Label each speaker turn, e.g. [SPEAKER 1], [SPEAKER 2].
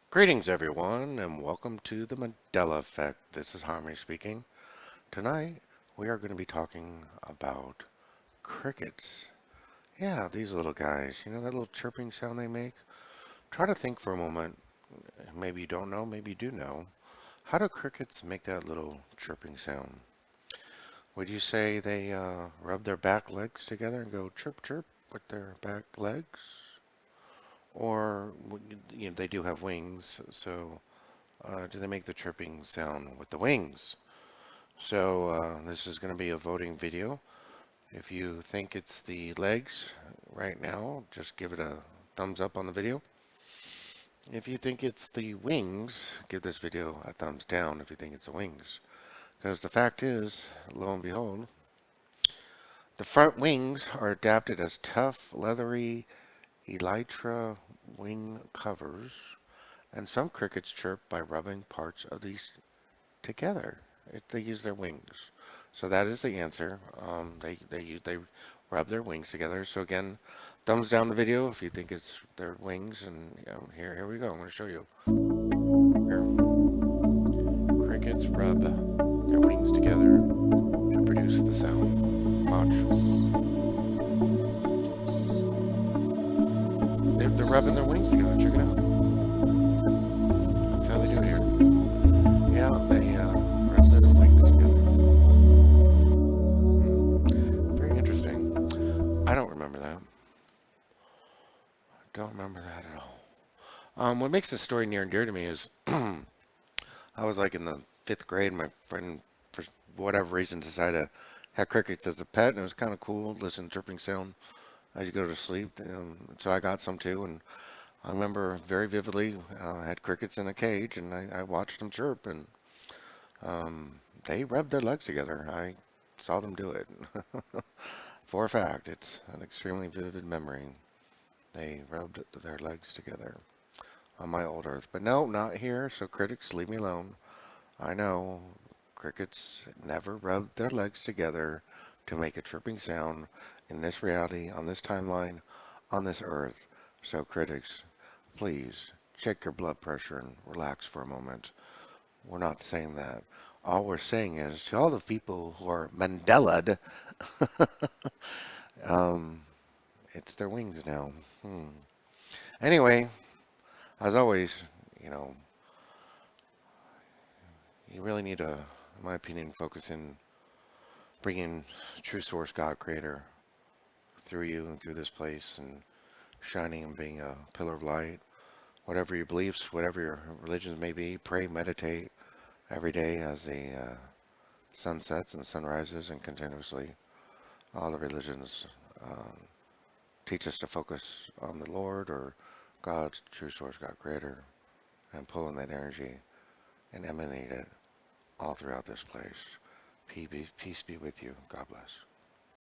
[SPEAKER 1] Greetings, everyone, and welcome to the Mandela Effect. This is Harmony speaking. Tonight, we are going to be talking about crickets. Yeah, these little guys. You know that little chirping sound they make? Try to think for a moment. Maybe you don't know, maybe you do know. How do crickets make that little chirping sound? Would you say they rub their back legs together and go chirp chirp with their back legs? Or they do have wings, so do they make the chirping sound with the wings? So this is going to be a voting video. If you think it's the legs right now, just give it a thumbs up on the video. If you think it's the wings, give this video a thumbs down if you think it's the wings. Because the fact is, lo and behold, the front wings are adapted as tough, leathery elytra wing covers, and some crickets chirp by rubbing parts of these together. They use their wings. So that is the answer. They rub their wings together. So again, thumbs down the video if you think it's their wings. And here we go. I'm going to show you. Here, crickets rub their wings together to produce the sound. Watch. They're rubbing their wings together. Check it out. That's how they do it here. Yeah, they rub their wings together. Very interesting. I don't remember that. Don't remember that at all. What makes this story near and dear to me is I was like in the fifth grade. My friend, for whatever reason, decided to have crickets as a pet, and it was kind of cool. Listen to chirping sound as you go to sleep. So I got some too, and I remember very vividly. I had crickets in a cage, and I watched them chirp, and they rubbed their legs together. I saw them do it. For a fact, it's an extremely vivid memory. They rubbed their legs together on my old Earth. But no, not here, so critics, leave me alone. I know crickets never rub their legs together to make a chirping sound in this reality, on this timeline, on this Earth. So critics, please check your blood pressure and relax for a moment. We're not saying that. All we're saying is to all the people who are Mandela'd, um, it's their wings now. Anyway, as always, you know, you really need to, in my opinion, focus in bringing true source God creator through you and through this place and shining and being a pillar of light. Whatever your beliefs, whatever your religions may be, pray, meditate every day as the sun sets and sun rises and continuously. All the religions um, teach us to focus on the Lord or God's true source, God creator, and pull in that energy and emanate it all throughout this place. Peace be with you. God bless.